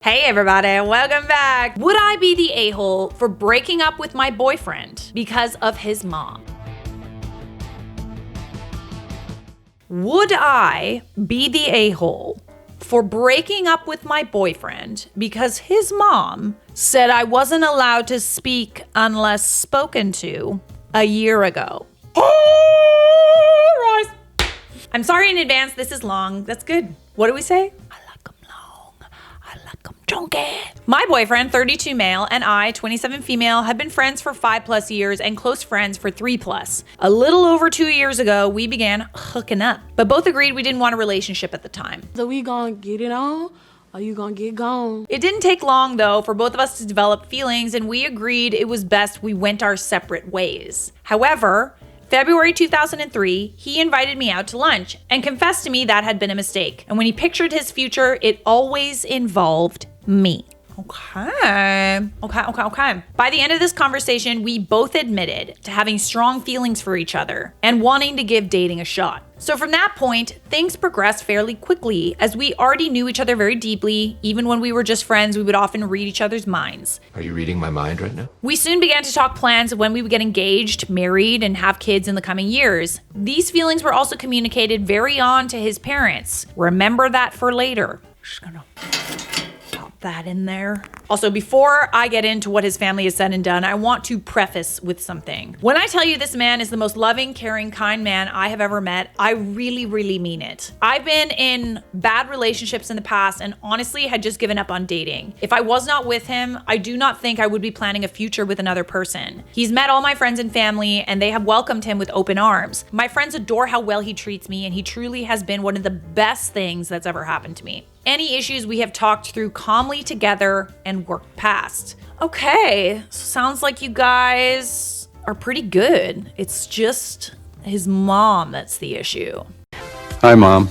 Hey everybody, welcome back. Would I be the a-hole for breaking up with my boyfriend because of his mom? Would I be the a-hole for breaking up with my boyfriend because his mom said I wasn't allowed to speak unless spoken to a year ago? Oh, Royce. I'm sorry in advance, this is long. That's good. What do we say? My boyfriend, 32 male, and I, 27 female, have been friends for 5+ years and close friends for 3+. A little over 2 years ago, we began hooking up, but both agreed we didn't want a relationship at the time. So we gonna get it on, or you gonna get gone? It didn't take long, though, for both of us to develop feelings, and we agreed it was best we went our separate ways. However, February 2003, he invited me out to lunch and confessed to me that had been a mistake. And when he pictured his future, it always involved me. Okay. By the end of this conversation, we both admitted to having strong feelings for each other and wanting to give dating a shot. So from that point, things progressed fairly quickly as we already knew each other very deeply. Even when we were just friends, we would often read each other's minds. Are you reading my mind right now? We soon began to talk plans of when we would get engaged, married, and have kids in the coming years. These feelings were also communicated very on to his parents. Remember that for later. Just gonna that in there. Also, before I get into what his family has said and done, I want to preface with something. When I tell you this man is the most loving, caring, kind man I have ever met, I really, really mean it. I've been in bad relationships in the past and honestly had just given up on dating. If I was not with him, I do not think I would be planning a future with another person. He's met all my friends and family and they have welcomed him with open arms. My friends adore how well he treats me and he truly has been one of the best things that's ever happened to me. Any issues we have talked through calmly together and worked past. Okay, sounds like you guys are pretty good. It's just his mom that's the issue. Hi, Mom.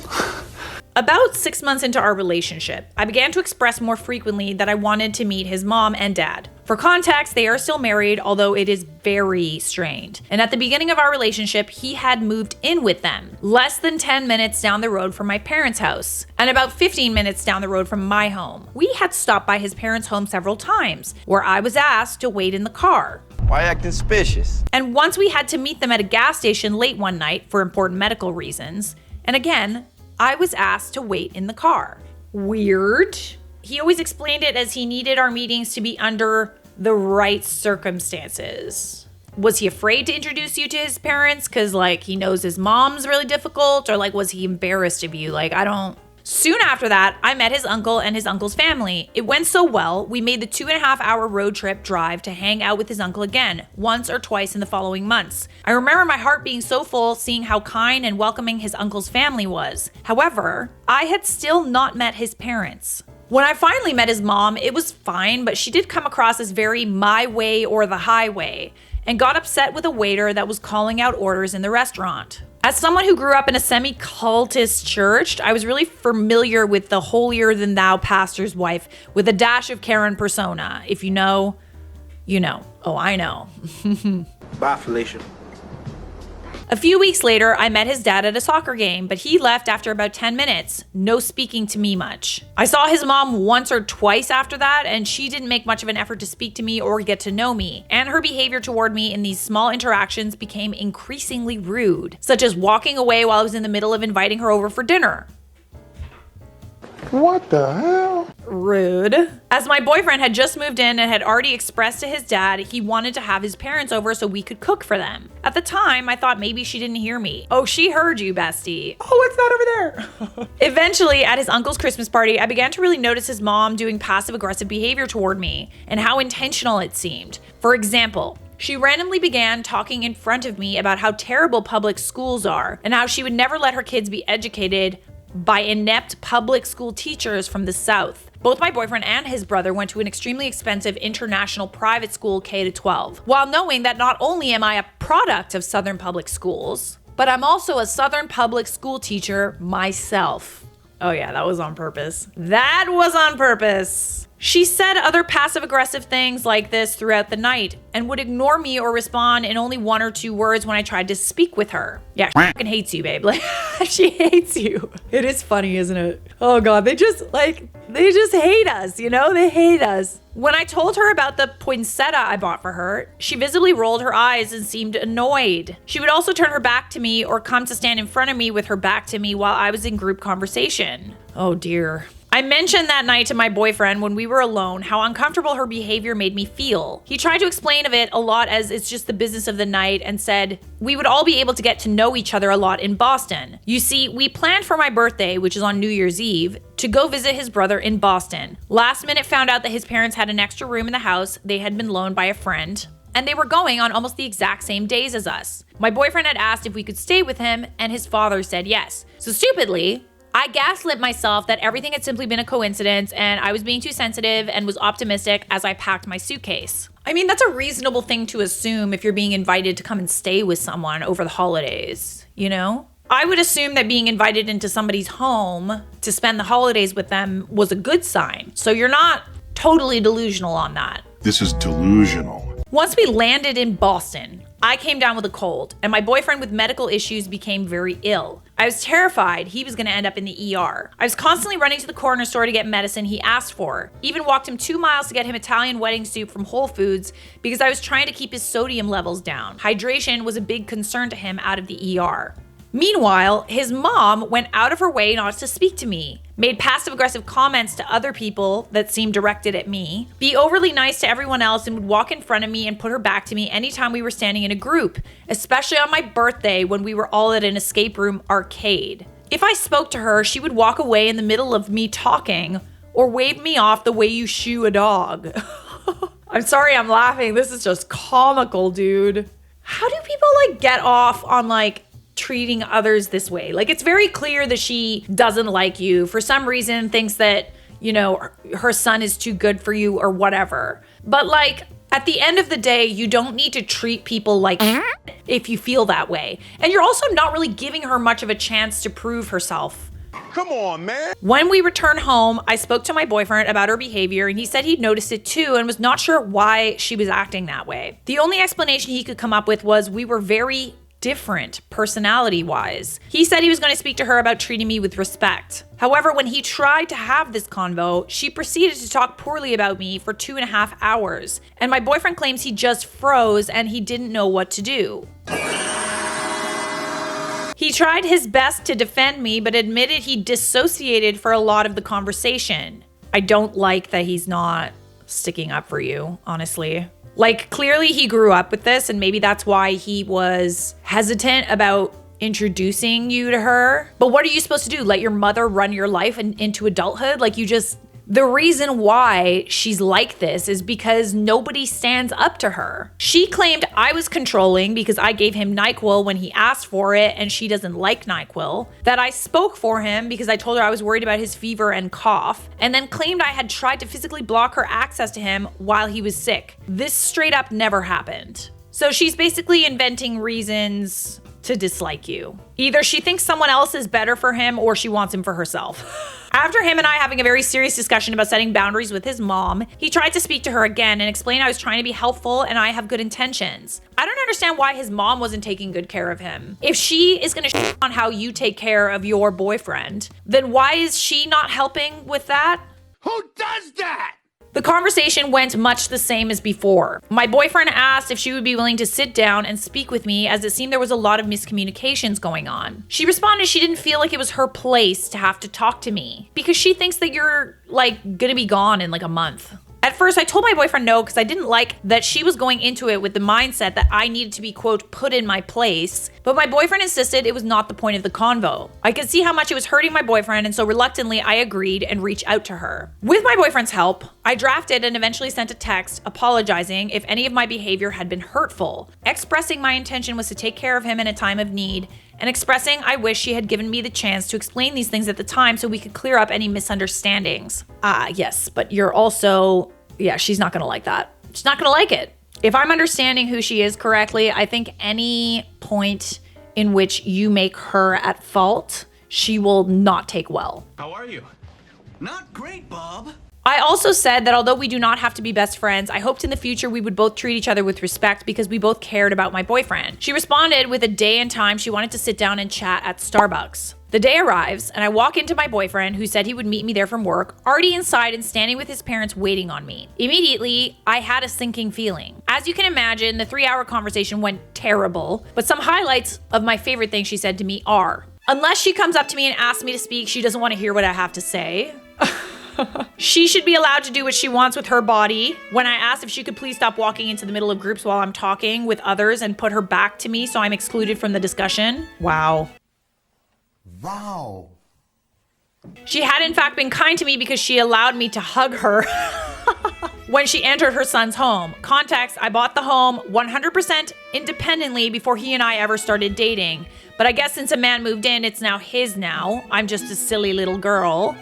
About 6 months into our relationship, I began to express more frequently that I wanted to meet his mom and dad. For context, they are still married, although it is very strained. And at the beginning of our relationship, he had moved in with them, less than 10 minutes down the road from my parents' house, and about 15 minutes down the road from my home. We had stopped by his parents' home several times, where I was asked to wait in the car. Why acting suspicious? And once we had to meet them at a gas station late one night for important medical reasons, and again, I was asked to wait in the car. Weird. He always explained it as he needed our meetings to be under the right circumstances. Was he afraid to introduce you to his parents because he knows his mom's really difficult, or was he embarrassed of you? Soon after that, I met his uncle and his uncle's family. It went so well, we made the 2.5-hour road trip drive to hang out with his uncle again, once or twice in the following months. I remember my heart being so full seeing how kind and welcoming his uncle's family was. However, I had still not met his parents. When I finally met his mom, it was fine, but she did come across as very my way or the highway, and got upset with a waiter that was calling out orders in the restaurant. As someone who grew up in a semi-cultist church, I was really familiar with the holier-than-thou pastor's wife with a dash of Karen persona. If you know, you know. Oh, I know. Bye, Felicia. A few weeks later, I met his dad at a soccer game, but he left after about 10 minutes, no speaking to me much. I saw his mom once or twice after that, and she didn't make much of an effort to speak to me or get to know me. And her behavior toward me in these small interactions became increasingly rude, such as walking away while I was in the middle of inviting her over for dinner. What the hell? Rude. As my boyfriend had just moved in and had already expressed to his dad he wanted to have his parents over so we could cook for them. At the time, I thought maybe she didn't hear me. Oh, she heard you, bestie. Oh, it's not over there. Eventually, at his uncle's Christmas party, I began to really notice his mom doing passive-aggressive behavior toward me and how intentional it seemed. For example, she randomly began talking in front of me about how terrible public schools are and how she would never let her kids be educated by inept public school teachers from the South. Both my boyfriend and his brother went to an extremely expensive international private school K-12, while knowing that not only am I a product of Southern public schools, but I'm also a Southern public school teacher myself. Oh yeah, that was on purpose. That was on purpose. She said other passive-aggressive things like this throughout the night and would ignore me or respond in only 1 or 2 words when I tried to speak with her. Yeah, she fucking hates you, babe. Like, she hates you. It is funny, isn't it? Oh God, they just hate us, you know? They hate us. When I told her about the poinsettia I bought for her, she visibly rolled her eyes and seemed annoyed. She would also turn her back to me or come to stand in front of me with her back to me while I was in group conversation. Oh dear. I mentioned that night to my boyfriend when we were alone how uncomfortable her behavior made me feel. He tried to explain of it a lot as it's just the business of the night and said we would all be able to get to know each other a lot in Boston. You see, we planned for my birthday, which is on New Year's Eve, to go visit his brother in Boston. Last minute found out that his parents had an extra room in the house they had been loaned by a friend, and they were going on almost the exact same days as us. My boyfriend had asked if we could stay with him, and his father said yes. So stupidly, I gaslit myself that everything had simply been a coincidence and I was being too sensitive and was optimistic as I packed my suitcase. I mean, that's a reasonable thing to assume if you're being invited to come and stay with someone over the holidays, you know? I would assume that being invited into somebody's home to spend the holidays with them was a good sign. So you're not totally delusional on that. This is delusional. Once we landed in Boston, I came down with a cold, and my boyfriend with medical issues became very ill. I was terrified he was going to end up in the ER. I was constantly running to the corner store to get medicine he asked for. Even walked him 2 miles to get him Italian wedding soup from Whole Foods because I was trying to keep his sodium levels down. Hydration was a big concern to him out of the ER. Meanwhile, his mom went out of her way not to speak to me, made passive-aggressive comments to other people that seemed directed at me, be overly nice to everyone else, and would walk in front of me and put her back to me anytime we were standing in a group, especially on my birthday when we were all at an escape room arcade. If I spoke to her, she would walk away in the middle of me talking or wave me off the way you shoo a dog. I'm sorry I'm laughing. This is just comical, dude. How do people get off on treating others this way? It's very clear that she doesn't like you for some reason, thinks that, her son is too good for you or whatever. But at the end of the day, you don't need to treat people like if you feel that way. And you're also not really giving her much of a chance to prove herself. Come on, man. When we returned home, I spoke to my boyfriend about her behavior, and he said he'd noticed it too and was not sure why she was acting that way. The only explanation he could come up with was we were very different personality-wise. He said he was going to speak to her about treating me with respect. However, when he tried to have this convo, she proceeded to talk poorly about me for 2.5 hours, and my boyfriend claims he just froze and he didn't know what to do. He tried his best to defend me, but admitted he dissociated for a lot of the conversation. I don't like that he's not sticking up for you, honestly. Clearly he grew up with this, and maybe that's why he was hesitant about introducing you to her. But what are you supposed to do? Let your mother run your life into adulthood? The reason why she's like this is because nobody stands up to her. She claimed I was controlling because I gave him NyQuil when he asked for it and she doesn't like NyQuil. That I spoke for him because I told her I was worried about his fever and cough. And then claimed I had tried to physically block her access to him while he was sick. This straight up never happened. So she's basically inventing reasons to dislike you. Either she thinks someone else is better for him or she wants him for herself. After him and I having a very serious discussion about setting boundaries with his mom, he tried to speak to her again and explain I was trying to be helpful and I have good intentions. I don't understand why his mom wasn't taking good care of him. If she is gonna shit on how you take care of your boyfriend, then why is she not helping with that? Who does that? The conversation went much the same as before. My boyfriend asked if she would be willing to sit down and speak with me as it seemed there was a lot of miscommunications going on. She responded she didn't feel like it was her place to have to talk to me because she thinks that you're gonna be gone in a month. At first, I told my boyfriend no because I didn't like that she was going into it with the mindset that I needed to be, quote, put in my place. But my boyfriend insisted it was not the point of the convo. I could see how much it was hurting my boyfriend, and so reluctantly, I agreed and reached out to her. With my boyfriend's help, I drafted and eventually sent a text apologizing if any of my behavior had been hurtful, expressing my intention was to take care of him in a time of need, and expressing I wish she had given me the chance to explain these things at the time so we could clear up any misunderstandings. Yes, but you're also, she's not gonna like that. She's not gonna like it. If I'm understanding who she is correctly, I think any point in which you make her at fault, she will not take well. How are you? Not great, Bob. I also said that although we do not have to be best friends, I hoped in the future we would both treat each other with respect because we both cared about my boyfriend. She responded with a day and time she wanted to sit down and chat at Starbucks. The day arrives, and I walk into my boyfriend, who said he would meet me there from work, already inside and standing with his parents waiting on me. Immediately, I had a sinking feeling. As you can imagine, the 3-hour conversation went terrible, but some highlights of my favorite things she said to me are, unless she comes up to me and asks me to speak, she doesn't want to hear what I have to say. She should be allowed to do what she wants with her body. When I asked if she could please stop walking into the middle of groups while I'm talking with others and put her back to me so I'm excluded from the discussion. Wow. She had in fact been kind to me because she allowed me to hug her when she entered her son's home. Context, I bought the home 100% independently before he and I ever started dating. But I guess since a man moved in, it's now his now. I'm just a silly little girl.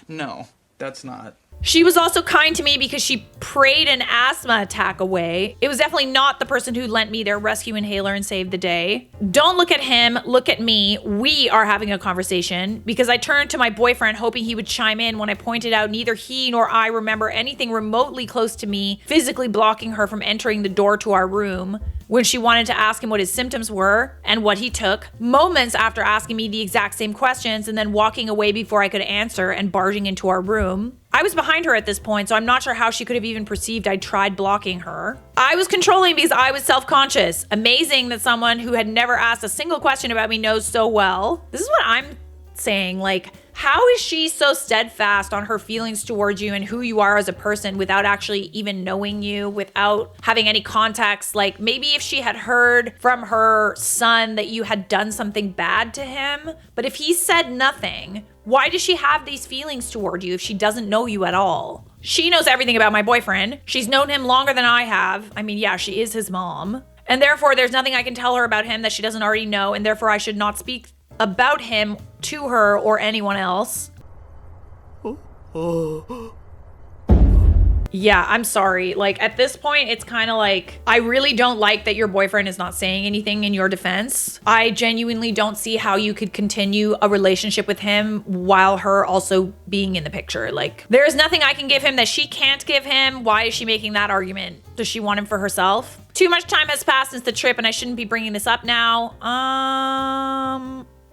No, that's not. She was also kind to me because she prayed an asthma attack away. It was definitely not the person who lent me their rescue inhaler and saved the day. Don't look at him, look at me. We are having a conversation because I turned to my boyfriend hoping he would chime in when I pointed out neither he nor I remember anything remotely close to me physically blocking her from entering the door to our room when she wanted to ask him what his symptoms were and what he took, moments after asking me the exact same questions and then walking away before I could answer and barging into our room. I was behind her at this point, so I'm not sure how she could have even perceived I tried blocking her. I was controlling because I was self-conscious. Amazing that someone who had never asked a single question about me knows so well. This is what I'm saying, like, how is she so steadfast on her feelings towards you and who you are as a person without actually even knowing you, without having any context? Like, maybe if she had heard from her son that you had done something bad to him, but if he said nothing, why does she have these feelings toward you if she doesn't know you at all? She knows everything about my boyfriend. She's known him longer than I have. I mean, yeah, she is his mom. And therefore, there's nothing I can tell her about him that she doesn't already know, and therefore I should not speak about him to her or anyone else. Yeah, I'm sorry. Like, at this point, it's kind of like, I really don't like that your boyfriend is not saying anything in your defense. I genuinely don't see how you could continue a relationship with him while her also being in the picture. Like, there is nothing I can give him that she can't give him. Why is she making that argument? Does she want him for herself? Too much time has passed since the trip and I shouldn't be bringing this up now.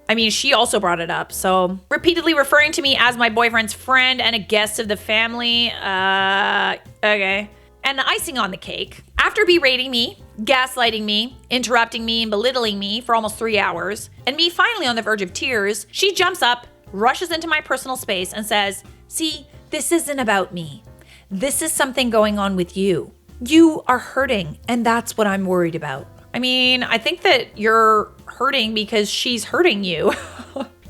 I mean, she also brought it up, so repeatedly referring to me as my boyfriend's friend and a guest of the family. Okay. And the icing on the cake, after berating me, gaslighting me, interrupting me, and belittling me for almost 3 hours, and me finally on the verge of tears, she jumps up, rushes into my personal space, and says, "See, this isn't about me. This is something going on with you. You are hurting, and that's what I'm worried about." I mean, I think that you're hurting because she's hurting you.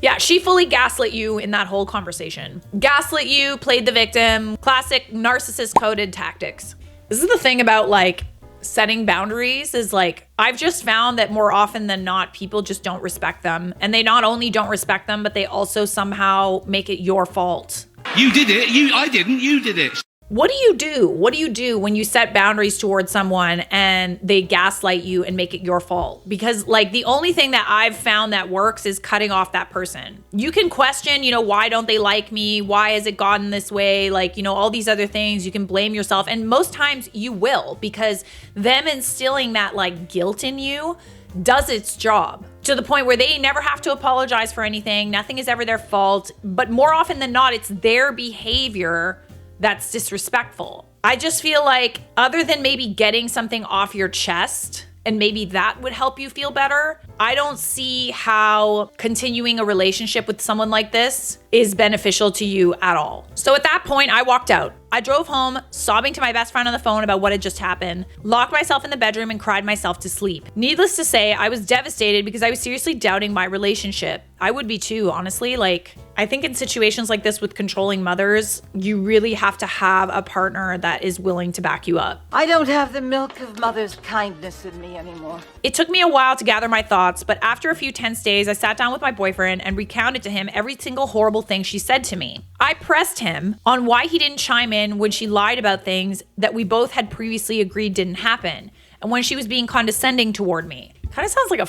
Yeah, she fully gaslit you in that whole conversation. Gaslit you, played the victim, classic narcissist-coded tactics. This is the thing about, like, setting boundaries is, like, I've just found that more often than not, people just don't respect them. And they not only don't respect them, but they also somehow make it your fault. You did it. I didn't. You did it. What do you do? What do you do when you set boundaries towards someone and they gaslight you and make it your fault? Because, like, the only thing that I've found that works is cutting off that person. You can question, why don't they like me? Why has it gotten this way? Like, all these other things. You can blame yourself. And most times you will, because them instilling that, like, guilt in you does its job to the point where they never have to apologize for anything. Nothing is ever their fault. But more often than not, it's their behavior that's disrespectful. I just feel like, other than maybe getting something off your chest, and maybe that would help you feel better, I don't see how continuing a relationship with someone like this is beneficial to you at all. So at that point, I walked out. I drove home, sobbing to my best friend on the phone about what had just happened, locked myself in the bedroom and cried myself to sleep. Needless to say, I was devastated because I was seriously doubting my relationship. I would be too, honestly. Like, I think in situations like this with controlling mothers, you really have to have a partner that is willing to back you up. I don't have the milk of mother's kindness in me anymore. It took me a while to gather my thoughts, but after a few tense days, I sat down with my boyfriend and recounted to him every single horrible thing she said to me. I pressed him on why he didn't chime in when she lied about things that we both had previously agreed didn't happen, and when she was being condescending toward me. Kind of sounds like a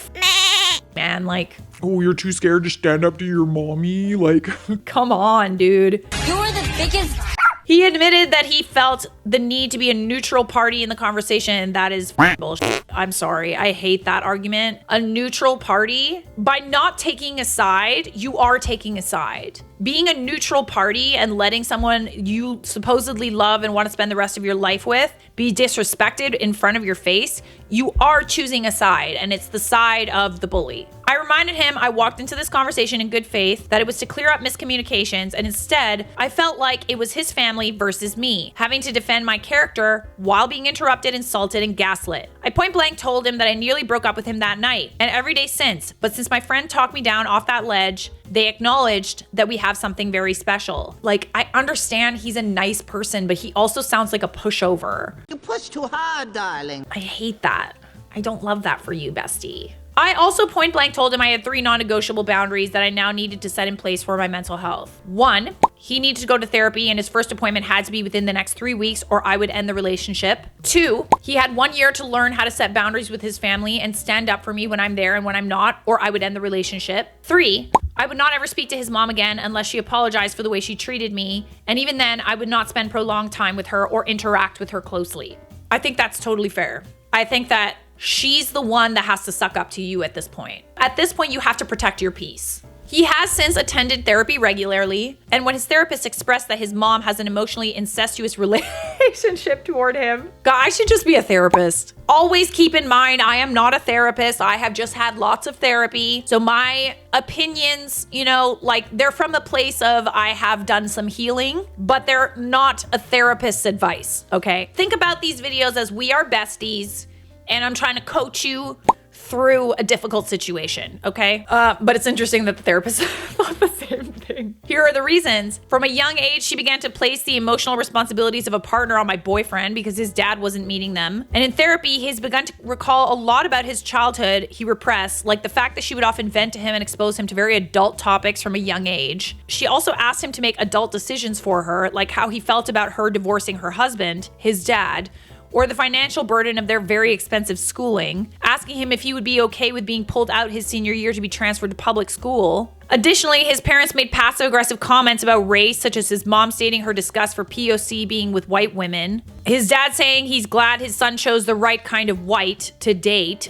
man. Like, Oh, you're too scared to stand up to your mommy? Like, come on, dude. You're the biggest. He admitted that he felt the need to be a neutral party in the conversation. That is bullshit. I'm sorry. I hate that argument. A neutral party? By not taking a side, you are taking a side. Being a neutral party and letting someone you supposedly love and want to spend the rest of your life with be disrespected in front of your face, you are choosing a side, and it's the side of the bully. I reminded him I walked into this conversation in good faith, that it was to clear up miscommunications, and instead, I felt like it was his family versus me, having to defend my character while being interrupted, insulted, and gaslit. I point blank told him that I nearly broke up with him that night, and every day since, but since my friend talked me down off that ledge, they acknowledged that we have something very special. Like, I understand he's a nice person, but he also sounds like a pushover. You push too hard, darling. I hate that. I don't love that for you, bestie. I also point blank told him I had 3 non-negotiable boundaries that I now needed to set in place for my mental health. 1, he needed to go to therapy and his first appointment had to be within the next 3 weeks or I would end the relationship. 2, he had 1 year to learn how to set boundaries with his family and stand up for me when I'm there and when I'm not, or I would end the relationship. 3, I would not ever speak to his mom again unless she apologized for the way she treated me. And even then, I would not spend prolonged time with her or interact with her closely. I think that's totally fair. I think that she's the one that has to suck up to you at this point. At this point, you have to protect your peace. He has since attended therapy regularly, and when his therapist expressed that his mom has an emotionally incestuous relationship toward him, God, I should just be a therapist. Always keep in mind, I am not a therapist. I have just had lots of therapy. So my opinions, you know, like they're from the place of I have done some healing, but they're not a therapist's advice, okay? Think about these videos as we are besties, and I'm trying to coach you through a difficult situation, okay? But it's interesting that the therapist thought the same thing. Here are the reasons. From a young age, she began to place the emotional responsibilities of a partner on my boyfriend because his dad wasn't meeting them. And in therapy, he's begun to recall a lot about his childhood he repressed, like the fact that she would often vent to him and expose him to very adult topics from a young age. She also asked him to make adult decisions for her, like how he felt about her divorcing her husband, his dad, or the financial burden of their very expensive schooling, asking him if he would be okay with being pulled out his senior year to be transferred to public school. Additionally, his parents made passive-aggressive comments about race, such as his mom stating her disgust for POC being with white women, his dad saying he's glad his son chose the right kind of white to date.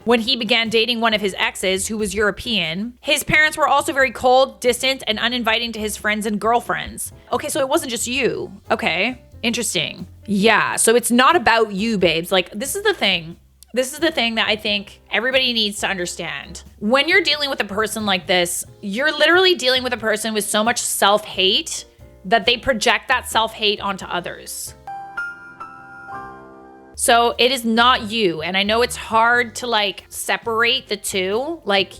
When he began dating one of his exes, who was European. His parents were also very cold, distant, and uninviting to his friends and girlfriends. Okay, so it wasn't just you. Okay, interesting. Yeah, so it's not about you, babes. Like, this is the thing. This is the thing that I think everybody needs to understand. When you're dealing with a person like this, you're literally dealing with a person with so much self-hate that they project that self-hate onto others. So it is not you. And I know it's hard to like separate the two. Like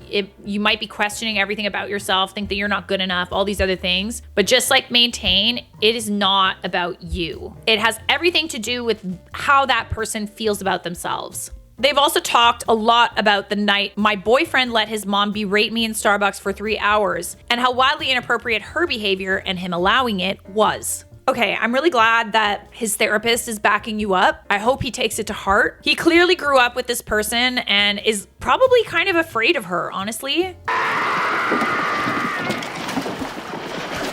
you might be questioning everything about yourself, think that you're not good enough, all these other things. But just like maintain, it is not about you. It has everything to do with how that person feels about themselves. They've also talked a lot about the night my boyfriend let his mom berate me in Starbucks for 3 hours and how wildly inappropriate her behavior and him allowing it was. Okay, I'm really glad that his therapist is backing you up. I hope he takes it to heart. He clearly grew up with this person and is probably kind of afraid of her, honestly.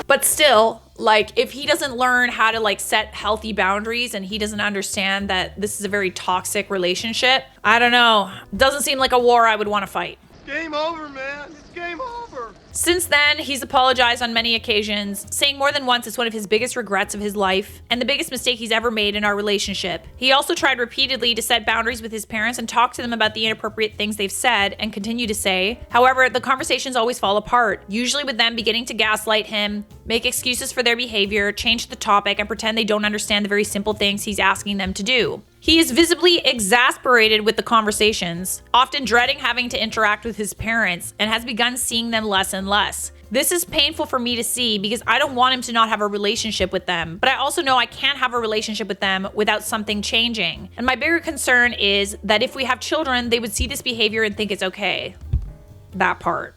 But still, like, if he doesn't learn how to like set healthy boundaries and he doesn't understand that this is a very toxic relationship, I don't know. Doesn't seem like a war I would want to fight. Game over, man. It's game over. Since then, he's apologized on many occasions, saying more than once it's one of his biggest regrets of his life and the biggest mistake he's ever made in our relationship. He also tried repeatedly to set boundaries with his parents and talk to them about the inappropriate things they've said and continue to say. However, the conversations always fall apart, usually with them beginning to gaslight him, make excuses for their behavior, change the topic, and pretend they don't understand the very simple things he's asking them to do. He is visibly exasperated with the conversations, often dreading having to interact with his parents, and has begun seeing them less and less. This is painful for me to see because I don't want him to not have a relationship with them, but I also know I can't have a relationship with them without something changing. And my bigger concern is that if we have children, they would see this behavior and think it's okay. That part.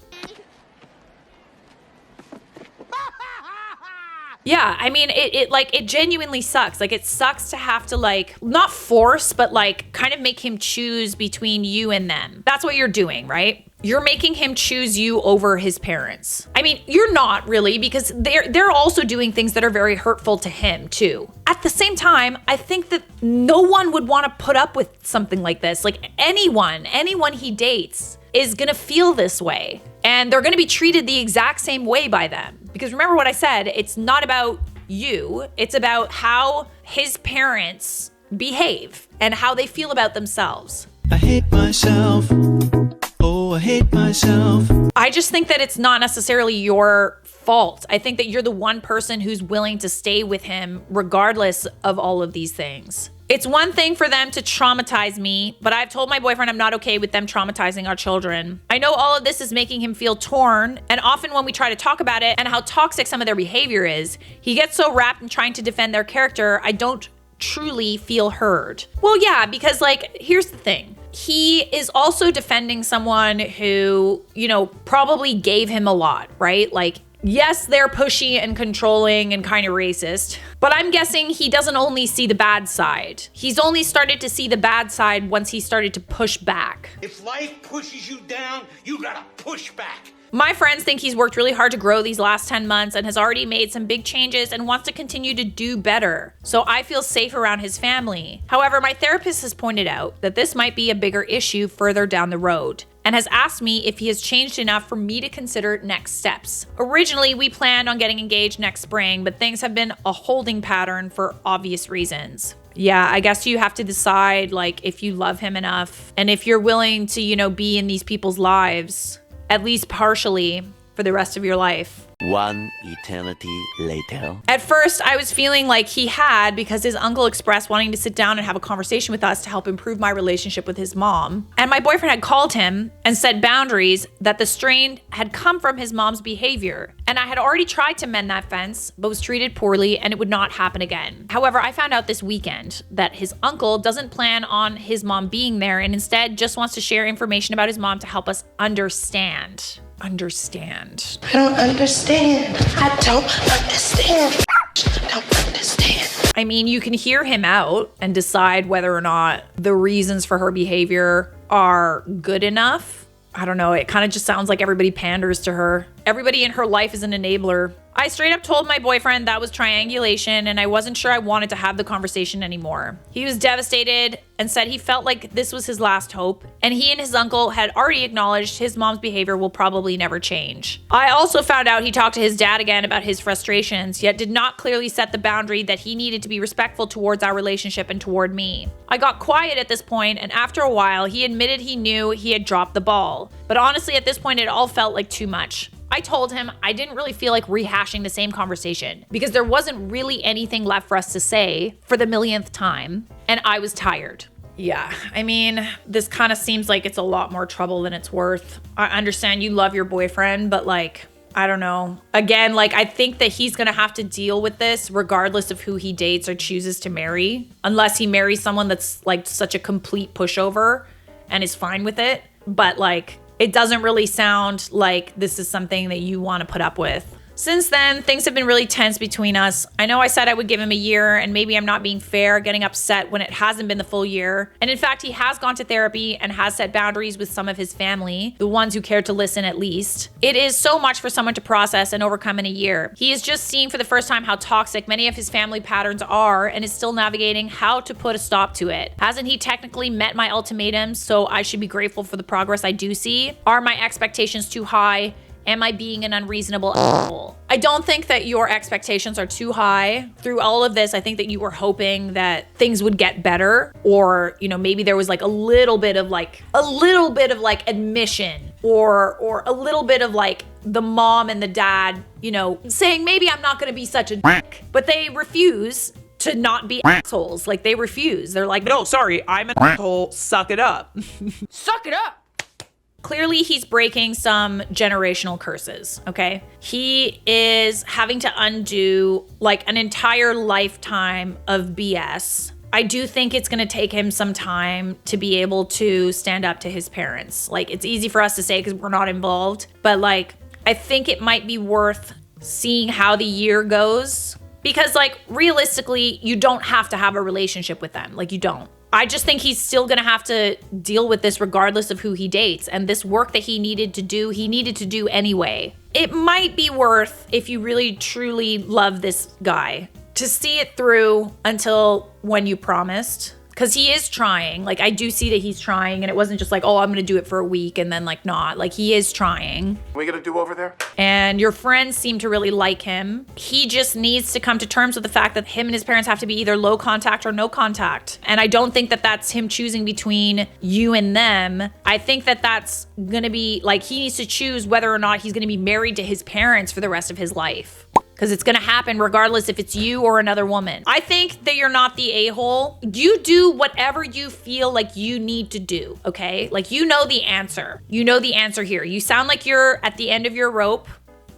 Yeah, I mean, it genuinely sucks. Like, it sucks to have to, like, not force, but, like, kind of make him choose between you and them. That's what you're doing, right? you're making him choose you over his parents. I mean, you're not really, because they're also doing things that are very hurtful to him too. At the same time, I think that no one would want to put up with something like this. Like anyone he dates is gonna feel this way, and they're gonna be treated the exact same way by them. Because remember what I said, it's not about you, it's about how his parents behave and how they feel about themselves. I hate myself. Oh, I hate myself. I just think that it's not necessarily your fault. I think that you're the one person who's willing to stay with him regardless of all of these things. It's one thing for them to traumatize me, but I've told my boyfriend I'm not okay with them traumatizing our children. I know all of this is making him feel torn, and often when we try to talk about it and how toxic some of their behavior is, he gets so wrapped in trying to defend their character, I don't truly feel heard. Well, yeah, because like, here's the thing. He is also defending someone who, probably gave him a lot, right? Like, yes, they're pushy and controlling and kind of racist, but I'm guessing he doesn't only see the bad side. He's only started to see the bad side once he started to push back. If life pushes you down, you gotta push back. My friends think he's worked really hard to grow these last 10 months and has already made some big changes and wants to continue to do better. So I feel safe around his family. However, my therapist has pointed out that this might be a bigger issue further down the road and has asked me if he has changed enough for me to consider next steps. Originally, we planned on getting engaged next spring, but things have been a holding pattern for obvious reasons. Yeah, I guess you have to decide like if you love him enough and if you're willing to, be in these people's lives, at least partially, for the rest of your life. One eternity later. At first, I was feeling like he had because his uncle expressed wanting to sit down and have a conversation with us to help improve my relationship with his mom. And my boyfriend had called him and set boundaries that the strain had come from his mom's behavior. And I had already tried to mend that fence, but was treated poorly and it would not happen again. However, I found out this weekend that his uncle doesn't plan on his mom being there and instead just wants to share information about his mom to help us understand. I don't understand. I don't understand. I mean, you can hear him out and decide whether or not the reasons for her behavior are good enough. I don't know. It kind of just sounds like everybody panders to her. Everybody in her life is an enabler. I straight up told my boyfriend that was triangulation and I wasn't sure I wanted to have the conversation anymore. He was devastated and said he felt like this was his last hope, and he and his uncle had already acknowledged his mom's behavior will probably never change. I also found out he talked to his dad again about his frustrations, yet did not clearly set the boundary that he needed to be respectful towards our relationship and toward me. I got quiet at this point, and after a while, he admitted he knew he had dropped the ball. But honestly, at this point, it all felt like too much. I told him I didn't really feel like rehashing the same conversation because there wasn't really anything left for us to say for the millionth time, and I was tired. Yeah, I mean, this kind of seems like it's a lot more trouble than it's worth. I understand you love your boyfriend, but like, I don't know. Again, like, I think that he's gonna have to deal with this regardless of who he dates or chooses to marry, unless he marries someone that's like such a complete pushover and is fine with it. But like, it doesn't really sound like this is something that you want to put up with. Since then, things have been really tense between us. I know I said I would give him a year, and maybe I'm not being fair, getting upset when it hasn't been the full year. And in fact, he has gone to therapy and has set boundaries with some of his family, the ones who cared to listen at least. It is so much for someone to process and overcome in a year. He is just seeing for the first time how toxic many of his family patterns are and is still navigating how to put a stop to it. Hasn't he technically met my ultimatums, so I should be grateful for the progress I do see? Are my expectations too high? Am I being an unreasonable asshole? I don't think that your expectations are too high. Through all of this, I think that you were hoping that things would get better, or, maybe there was like a little bit of admission or a little bit of like the mom and the dad, saying maybe I'm not gonna be such a dick, but they refuse to not be assholes. Like they refuse. They're like, No, sorry, I'm an asshole. Suck it up. Suck it up. Clearly, he's breaking some generational curses, okay? He is having to undo like an entire lifetime of BS. I do think it's gonna take him some time to be able to stand up to his parents. Like, it's easy for us to say because we're not involved, but like, I think it might be worth seeing how the year goes, because like, realistically, you don't have to have a relationship with them. Like, you don't. I just think he's still gonna have to deal with this regardless of who he dates. And this work that he needed to do anyway. It might be worth, if you really truly love this guy, to see it through until when you promised. Because he is trying. Like, I do see that he's trying, and it wasn't just like, oh, I'm gonna do it for a week and then like not. Like, he is trying. What are we gonna do over there? And your friends seem to really like him. He just needs to come to terms with the fact that him and his parents have to be either low contact or no contact. And I don't think that that's him choosing between you and them. I think that that's gonna be like, he needs to choose whether or not he's gonna be married to his parents for the rest of his life. Because it's going to happen regardless if it's you or another woman. I think that you're not the a-hole. You do whatever you feel like you need to do, okay? Like, you know the answer. You know the answer here. You sound like you're at the end of your rope.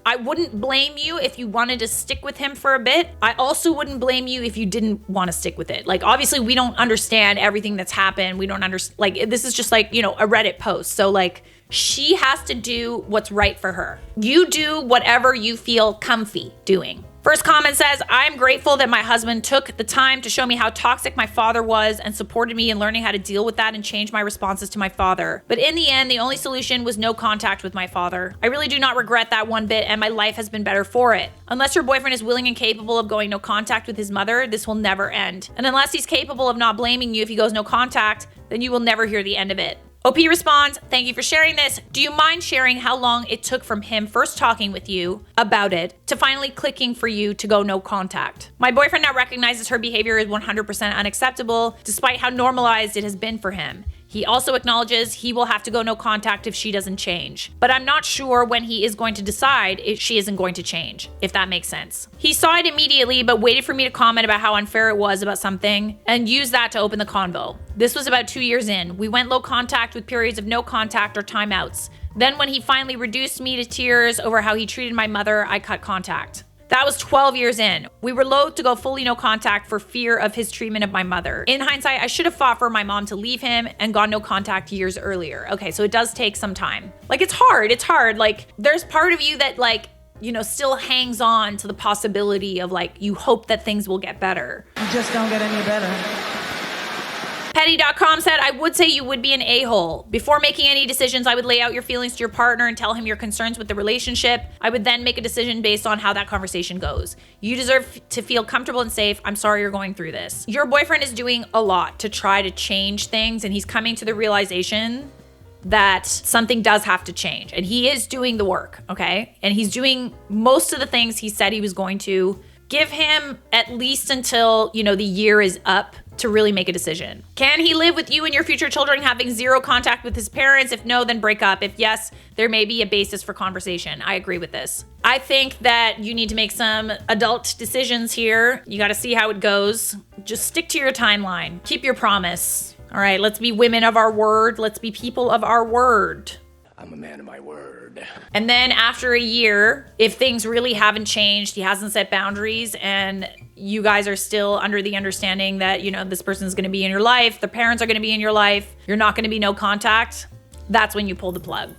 I wouldn't blame you if you wanted to stick with him for a bit. I also wouldn't blame you if you didn't want to stick with it. Like, obviously, we don't understand everything that's happened. We don't understand, like, this is just like, you know, a Reddit post. So, like, she has to do what's right for her. You do whatever you feel comfy doing. First comment says, I'm grateful that my husband took the time to show me how toxic my father was and supported me in learning how to deal with that and change my responses to my father. But in the end, the only solution was no contact with my father. I really do not regret that one bit, and my life has been better for it. Unless your boyfriend is willing and capable of going no contact with his mother, this will never end. And unless he's capable of not blaming you if he goes no contact, then you will never hear the end of it. OP responds, thank you for sharing this. Do you mind sharing how long it took from him first talking with you about it to finally clicking for you to go no contact? My boyfriend now recognizes her behavior is 100% unacceptable, despite how normalized it has been for him. He also acknowledges he will have to go no contact if she doesn't change. But I'm not sure when he is going to decide if she isn't going to change, if that makes sense. He saw it immediately, but waited for me to comment about how unfair it was about something and used that to open the convo. This was about 2 years in. We went low contact with periods of no contact or timeouts. Then when he finally reduced me to tears over how he treated my mother, I cut contact. That was 12 years in. We were loath to go fully no contact for fear of his treatment of my mother. In hindsight, I should have fought for my mom to leave him and gone no contact years earlier. Okay, so it does take some time. Like, it's hard. Like, there's part of you that, like, you know, still hangs on to the possibility of, like, you hope that things will get better. You just don't get any better. Petty.com said, I would say you would be an a-hole. Before making any decisions, I would lay out your feelings to your partner and tell him your concerns with the relationship. I would then make a decision based on how that conversation goes. You deserve to feel comfortable and safe. I'm sorry you're going through this. Your boyfriend is doing a lot to try to change things, and he's coming to the realization that something does have to change. And he is doing the work, okay? And he's doing most of the things he said he was going to. Give him at least until, you know, the year is up to really make a decision. Can he live with you and your future children having zero contact with his parents? If no, then break up. If yes, there may be a basis for conversation. I agree with this. I think that you need to make some adult decisions here. You got to see how it goes. Just stick to your timeline. Keep your promise. All right, let's be women of our word. Let's be people of our word. I'm a man of my word. And then after a year, if things really haven't changed, he hasn't set boundaries, and you guys are still under the understanding that, you know, this person's going to be in your life, the parents are going to be in your life, you're not going to be no contact, that's when you pull the plug.